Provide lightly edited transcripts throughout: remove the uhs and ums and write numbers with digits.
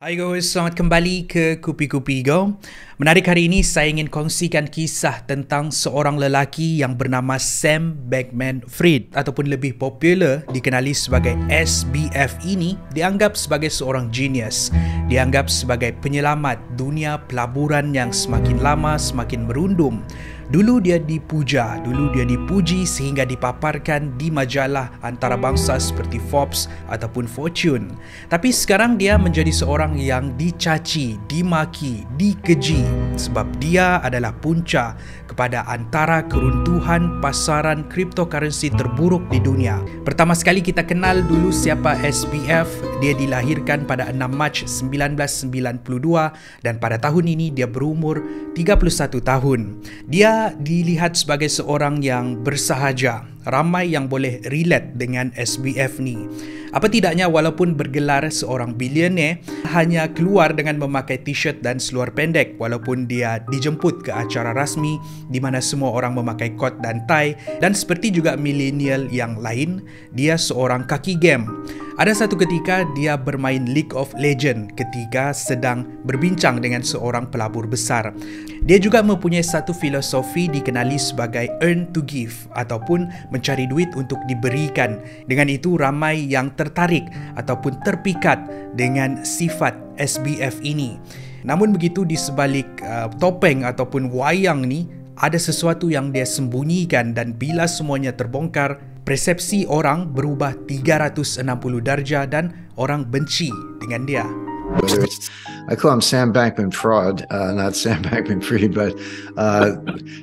Hai guys, selamat kembali ke Kupi-Kupi Go. Menarik hari ini saya ingin kongsikan kisah tentang seorang lelaki yang bernama Sam Bankman-Fried ataupun lebih popular dikenali sebagai SBF. Ini dianggap sebagai seorang genius, dianggap sebagai penyelamat dunia pelaburan yang semakin lama semakin merundum. Dulu dia dipuja, dulu dia dipuji sehingga dipaparkan di majalah antarabangsa seperti Forbes ataupun Fortune. Tapi sekarang dia menjadi seorang yang dicaci, dimaki, dikeji sebab dia adalah punca kepada antara keruntuhan pasaran cryptocurrency terburuk di dunia. Pertama sekali kita kenal dulu siapa SBF. Dia dilahirkan pada 6 Mac 1992 dan pada tahun ini dia berumur 31 tahun. Dia dilihat sebagai seorang yang bersahaja. Ramai yang boleh relate dengan SBF ni. Apa tidaknya walaupun bergelar seorang bilioner, hanya keluar dengan memakai t-shirt dan seluar pendek walaupun dia dijemput ke acara rasmi di mana semua orang memakai kot dan tie, dan seperti juga milenial yang lain, dia seorang kaki game. Ada satu ketika dia bermain League of Legends ketika sedang berbincang dengan seorang pelabur besar. Dia juga mempunyai satu filosofi dikenali sebagai earn to give ataupun mencari duit untuk diberikan. Dengan itu ramai yang tertarik ataupun terpikat dengan sifat SBF ini. Namun begitu di sebalik topeng ataupun wayang ni ada sesuatu yang dia sembunyikan, dan bila semuanya terbongkar, persepsi orang berubah 360 darjah dan orang benci dengan dia. I call him Sam Bankman-Fried, not Sam Bankman-Fried, but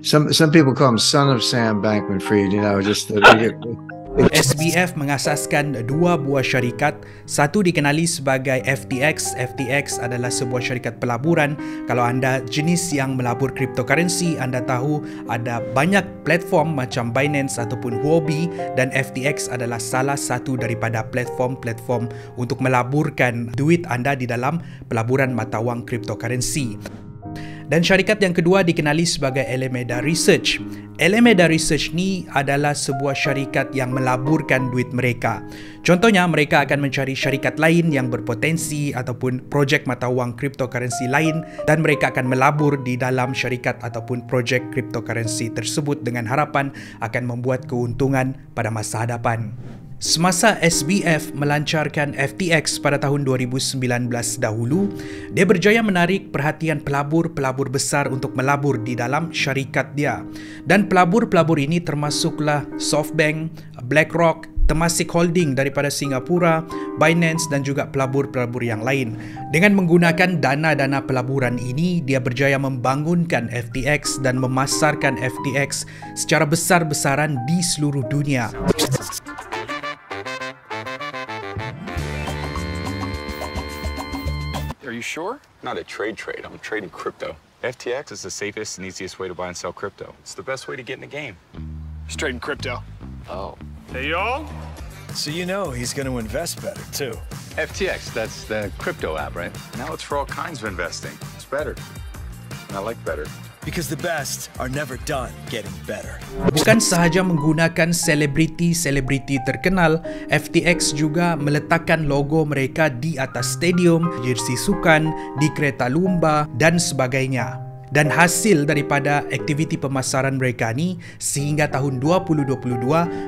some people call him son of Sam Bankman-Fried. You know, just SBF mengasaskan dua buah syarikat. Satu dikenali sebagai FTX. FTX adalah sebuah syarikat pelaburan. Kalau anda jenis yang melabur cryptocurrency, anda tahu ada banyak platform macam Binance ataupun Huobi, dan FTX adalah salah satu daripada platform-platform untuk melaburkan duit anda di dalam pelaburan mata wang cryptocurrency. Dan syarikat yang kedua dikenali sebagai Alameda Research. Alameda Research ni adalah sebuah syarikat yang melaburkan duit mereka. Contohnya, mereka akan mencari syarikat lain yang berpotensi ataupun projek mata wang cryptocurrency lain, dan mereka akan melabur di dalam syarikat ataupun projek cryptocurrency tersebut dengan harapan akan membuat keuntungan pada masa hadapan. Semasa SBF melancarkan FTX pada tahun 2019 dahulu, dia berjaya menarik perhatian pelabur-pelabur besar untuk melabur di dalam syarikat dia. Dan pelabur-pelabur ini termasuklah SoftBank, BlackRock, Temasek Holding daripada Singapura, Binance dan juga pelabur-pelabur yang lain. Dengan menggunakan dana-dana pelaburan ini, dia berjaya membangunkan FTX dan memasarkan FTX secara besar-besaran di seluruh dunia. Are you sure? Not a trade, I'm trading crypto. FTX is the safest and easiest way to buy and sell crypto. It's the best way to get in the game. He's trading crypto. Oh. Hey, y'all. So you know he's going to invest better, too. FTX, that's the crypto app, right? Now it's for all kinds of investing. It's better. And I like better. Because the best are never done getting better. Bukan sahaja menggunakan selebriti-selebriti terkenal, FTX juga meletakkan logo mereka di atas stadium, jersey sukan, di kereta lumba dan sebagainya. Dan hasil daripada aktiviti pemasaran mereka ni, sehingga tahun 2022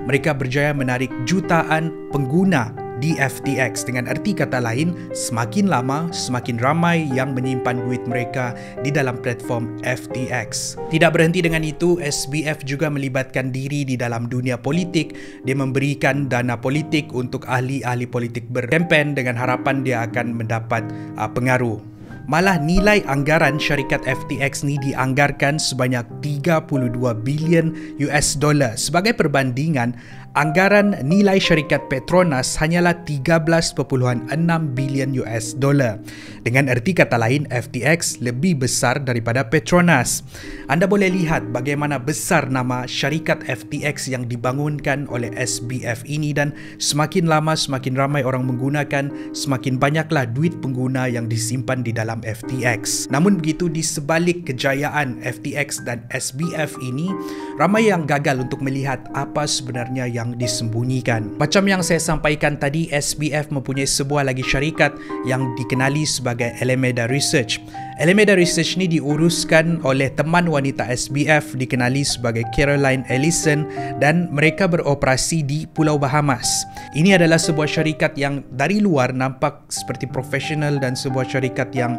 mereka berjaya menarik jutaan pengguna di FTX. Dengan arti kata lain, semakin lama semakin ramai yang menyimpan duit mereka di dalam platform FTX. Tidak berhenti dengan itu, SBF juga melibatkan diri di dalam dunia politik. Dia memberikan dana politik untuk ahli-ahli politik berkempen dengan harapan dia akan mendapat pengaruh. Malah nilai anggaran syarikat FTX ni dianggarkan sebanyak 32 bilion US dollar. Sebagai perbandingan, anggaran nilai syarikat Petronas hanyalah 13.6 bilion US dollar. Dengan erti kata lain, FTX lebih besar daripada Petronas. Anda boleh lihat bagaimana besar nama syarikat FTX yang dibangunkan oleh SBF ini, dan semakin lama semakin ramai orang menggunakan, semakin banyaklah duit pengguna yang disimpan di dalam FTX. Namun begitu, di sebalik kejayaan FTX dan SBF ini, ramai yang gagal untuk melihat apa sebenarnya yang yang disembunyikan. Macam yang saya sampaikan tadi, SBF mempunyai sebuah lagi syarikat yang dikenali sebagai Alameda Research. Alameda Research ni diuruskan oleh teman wanita SBF dikenali sebagai Caroline Ellison dan mereka beroperasi di Pulau Bahamas. Ini adalah sebuah syarikat yang dari luar nampak seperti profesional dan sebuah syarikat yang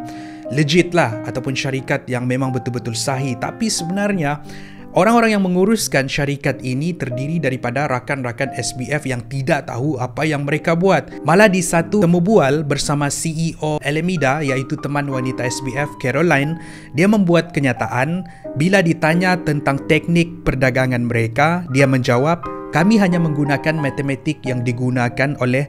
legit lah, ataupun syarikat yang memang betul-betul sahih. Tapi sebenarnya orang-orang yang menguruskan syarikat ini terdiri daripada rakan-rakan SBF yang tidak tahu apa yang mereka buat. Malah di satu temu bual bersama CEO Alameda, iaitu teman wanita SBF Caroline, dia membuat kenyataan bila ditanya tentang teknik perdagangan mereka, dia menjawab, kami hanya menggunakan matematik yang digunakan oleh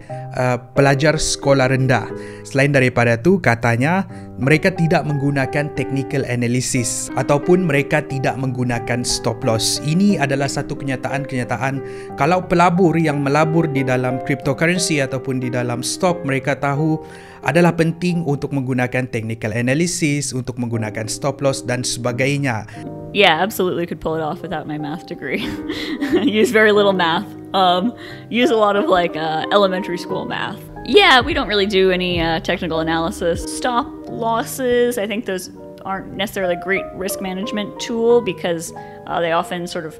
pelajar sekolah rendah. Selain daripada itu, katanya mereka tidak menggunakan technical analysis ataupun mereka tidak menggunakan stop loss. Ini adalah satu kenyataan kalau pelabur yang melabur di dalam cryptocurrency ataupun di dalam stock, mereka tahu adalah penting untuk menggunakan technical analysis, untuk menggunakan stop loss dan sebagainya. Yeah, absolutely could pull it off without my math degree. Use very little math. Use a lot of elementary school math. Yeah, we don't really do any technical analysis. Stop losses, I think those aren't necessarily a great risk management tool because they often sort of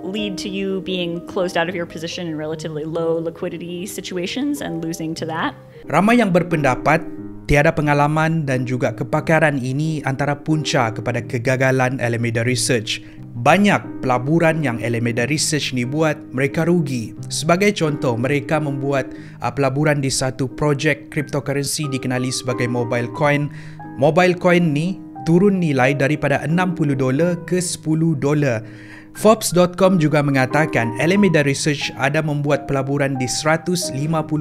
lead to you being closed out of your position in relatively low liquidity situations and losing to that. Ramai yang berpendapat tiada pengalaman dan juga kepakaran ini antara punca kepada kegagalan Alameda Research. Banyak pelaburan yang Alameda Research ni buat, mereka rugi. Sebagai contoh, mereka membuat pelaburan di satu projek cryptocurrency dikenali sebagai mobile coin. Mobile coin ni turun nilai daripada $60 ke $10. Forbes.com juga mengatakan Alameda Research ada membuat pelaburan di 150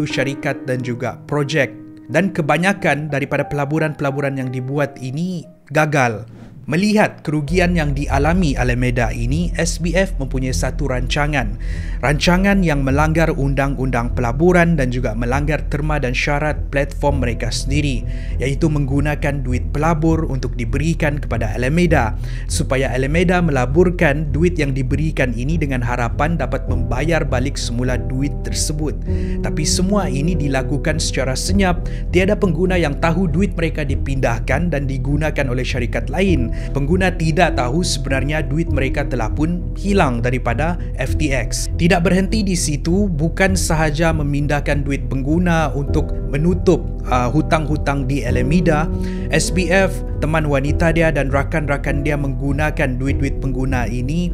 syarikat dan juga projek. Dan kebanyakan daripada pelaburan-pelaburan yang dibuat ini gagal. Melihat kerugian yang dialami Alameda ini, SBF mempunyai satu rancangan yang melanggar undang-undang pelaburan dan juga melanggar terma dan syarat platform mereka sendiri, iaitu menggunakan duit pelabur untuk diberikan kepada Alameda supaya Alameda melaburkan duit yang diberikan ini dengan harapan dapat membayar balik semula duit tersebut. Tapi semua ini dilakukan secara senyap, tiada pengguna yang tahu duit mereka dipindahkan dan digunakan oleh syarikat lain. Pengguna tidak tahu sebenarnya duit mereka telah pun hilang daripada FTX. Tidak berhenti di situ, bukan sahaja memindahkan duit pengguna untuk menutup hutang-hutang di Alameda, SBF, teman wanita dia dan rakan-rakan dia menggunakan duit-duit pengguna ini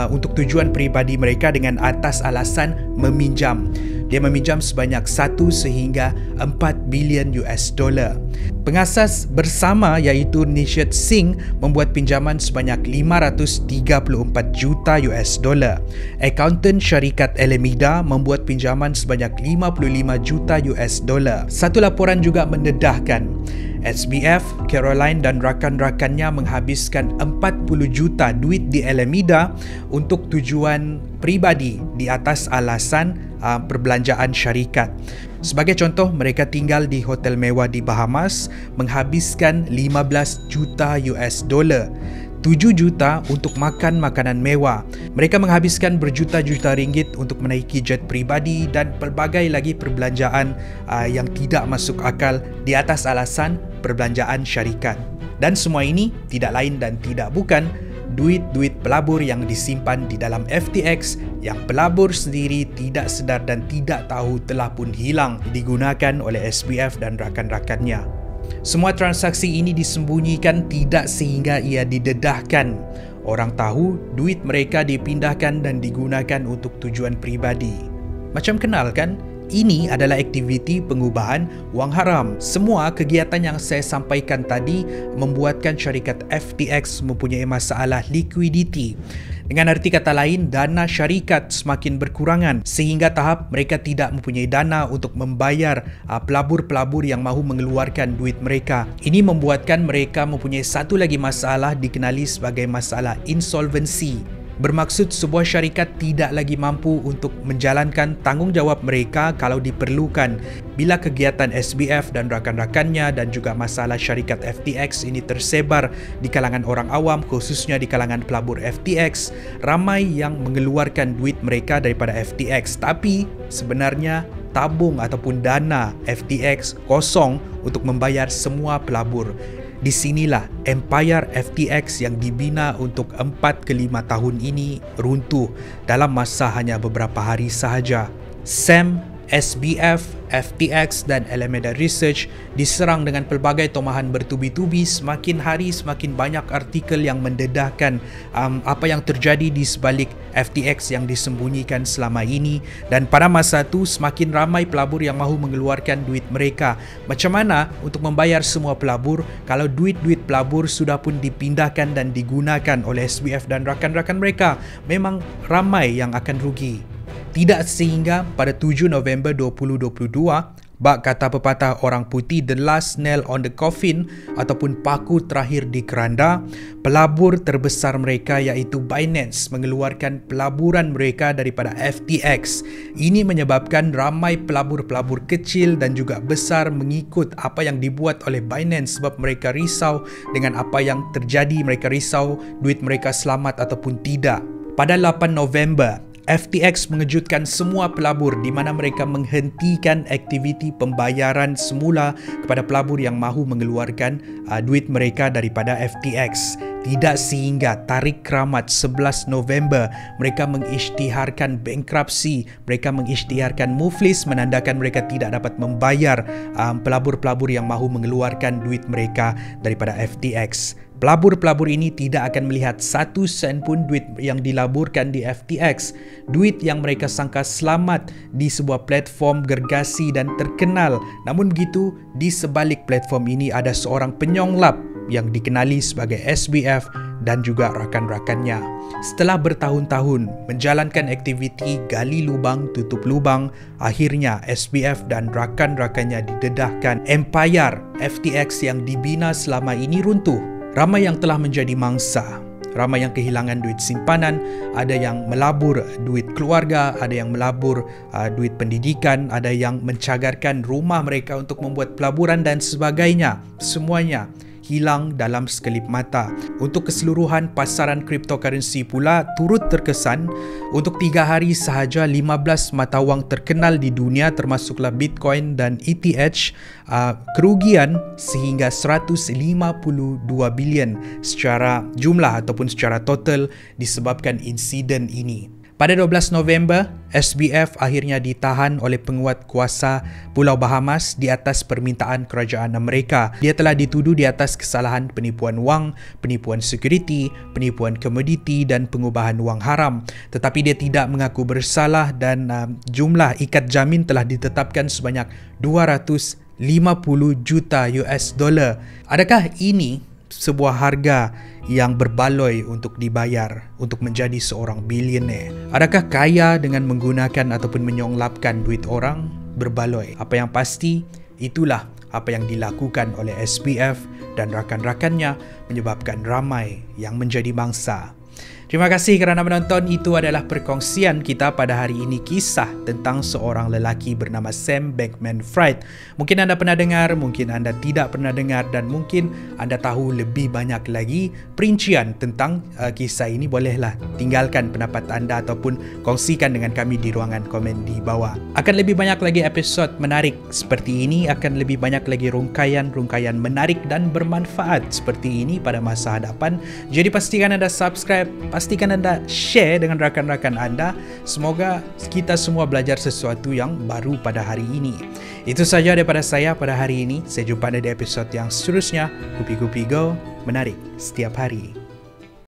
untuk tujuan peribadi mereka dengan atas alasan meminjam. Dia meminjam sebanyak 1 sehingga 4 bilion US dollar. Pengasas bersama iaitu Nishit Singh membuat pinjaman sebanyak 534 juta US dollar. Accountant syarikat Alameda membuat pinjaman sebanyak 55 juta US dollar. Satu laporan juga mendedahkan SBF, Caroline dan rakan-rakannya menghabiskan 40 juta duit di Alameda untuk tujuan peribadi di atas alasan perbelanjaan syarikat. Sebagai contoh, mereka tinggal di hotel mewah di Bahamas, menghabiskan 15 juta US dollar. 7 juta untuk makan makanan mewah. Mereka menghabiskan berjuta-juta ringgit untuk menaiki jet peribadi dan pelbagai lagi perbelanjaan yang tidak masuk akal di atas alasan perbelanjaan syarikat. Dan semua ini tidak lain dan tidak bukan duit-duit pelabur yang disimpan di dalam FTX yang pelabur sendiri tidak sedar dan tidak tahu telah pun hilang digunakan oleh SBF dan rakan-rakannya. Semua transaksi ini disembunyikan tidak sehingga ia didedahkan. Orang tahu duit mereka dipindahkan dan digunakan untuk tujuan peribadi. Macam kenal kan? Ini adalah aktiviti pengubahan wang haram. Semua kegiatan yang saya sampaikan tadi membuatkan syarikat FTX mempunyai masalah likuiditi. Dengan arti kata lain, dana syarikat semakin berkurangan sehingga tahap mereka tidak mempunyai dana untuk membayar pelabur-pelabur yang mahu mengeluarkan duit mereka. Ini membuatkan mereka mempunyai satu lagi masalah dikenali sebagai masalah insolvency. bermaksud sebuah syarikat tidak lagi mampu untuk menjalankan tanggungjawab mereka kalau diperlukan bila kegiatan SBF dan rakan-rakannya dan juga masalah syarikat FTX ini tersebar di kalangan orang awam, khususnya di kalangan pelabur FTX. Ramai yang mengeluarkan duit mereka daripada FTX, tapi sebenarnya tabung ataupun dana FTX kosong untuk membayar semua pelabur. Di sinilah empire FTX yang dibina untuk 4 ke 5 tahun ini runtuh dalam masa hanya beberapa hari sahaja. Sam, SBF, FTX dan Alameda Research diserang dengan pelbagai tomahan bertubi-tubi. Semakin hari semakin banyak artikel yang mendedahkan apa yang terjadi di sebalik FTX yang disembunyikan selama ini, dan pada masa itu semakin ramai pelabur yang mahu mengeluarkan duit mereka. Macam mana untuk membayar semua pelabur kalau duit-duit pelabur sudah pun dipindahkan dan digunakan oleh SBF dan rakan-rakan mereka? Memang ramai yang akan rugi. Tidak sehingga pada 7 November 2022, bak kata pepatah orang putih, the last nail on the coffin ataupun paku terakhir di keranda, pelabur terbesar mereka iaitu Binance mengeluarkan pelaburan mereka daripada FTX. Ini menyebabkan ramai pelabur-pelabur kecil dan juga besar mengikut apa yang dibuat oleh Binance sebab mereka risau dengan apa yang terjadi. Mereka risau duit mereka selamat ataupun tidak. Pada 8 November, FTX mengejutkan semua pelabur di mana mereka menghentikan aktiviti pembayaran semula kepada pelabur yang mahu mengeluarkan duit mereka daripada FTX. Tidak sehingga tarik keramat 11 November, mereka mengisytiharkan bankruptcy, mereka mengisytiharkan muflis, menandakan mereka tidak dapat membayar pelabur-pelabur yang mahu mengeluarkan duit mereka daripada FTX. Pelabur-pelabur ini tidak akan melihat 1 sen pun duit yang dilaburkan di FTX. Duit yang mereka sangka selamat di sebuah platform gergasi dan terkenal. Namun begitu, di sebalik platform ini ada seorang penyonglap yang dikenali sebagai SBF dan juga rakan-rakannya. Setelah bertahun-tahun menjalankan aktiviti gali lubang tutup lubang, akhirnya SBF dan rakan-rakannya didedahkan. Empire FTX yang dibina selama ini runtuh. Ramai yang telah menjadi mangsa, ramai yang kehilangan duit simpanan, ada yang melabur duit keluarga, ada yang melabur duit pendidikan, ada yang mencagarkan rumah mereka untuk membuat pelaburan dan sebagainya. Semuanya hilang dalam sekelip mata. Untuk keseluruhan pasaran cryptocurrency pula turut terkesan. Untuk 3 hari sahaja 15 mata wang terkenal di dunia termasuklah Bitcoin dan ETH kerugian sehingga 152 bilion secara jumlah ataupun secara total disebabkan insiden ini. Pada 12 November, SBF akhirnya ditahan oleh penguat kuasa Pulau Bahamas di atas permintaan kerajaan Amerika. Dia telah dituduh di atas kesalahan penipuan wang, penipuan security, penipuan komoditi dan pengubahan wang haram. Tetapi dia tidak mengaku bersalah dan jumlah ikat jamin telah ditetapkan sebanyak 250 juta US dollar. Adakah ini sebuah harga yang berbaloi untuk dibayar untuk menjadi seorang bilioner? Adakah kaya dengan menggunakan ataupun menyonglapkan duit orang berbaloi? Apa yang pasti, itulah apa yang dilakukan oleh SBF dan rakan-rakannya menyebabkan ramai yang menjadi mangsa. Terima kasih kerana menonton. Itu adalah perkongsian kita pada hari ini, kisah tentang seorang lelaki bernama Sam Bankman-Fried. Mungkin anda pernah dengar, mungkin anda tidak pernah dengar, dan mungkin anda tahu lebih banyak lagi perincian tentang kisah ini. Bolehlah tinggalkan pendapat anda ataupun kongsikan dengan kami di ruangan komen di bawah. Akan lebih banyak lagi episod menarik seperti ini, akan lebih banyak lagi rungkaian-rungkaian menarik dan bermanfaat seperti ini pada masa hadapan. Jadi pastikan anda subscribe, pastikan anda share dengan rakan-rakan anda. Semoga kita semua belajar sesuatu yang baru pada hari ini. Itu saja daripada saya pada hari ini. Saya jumpa anda di episod yang seterusnya. Kupi-Kupi Go, menarik setiap hari.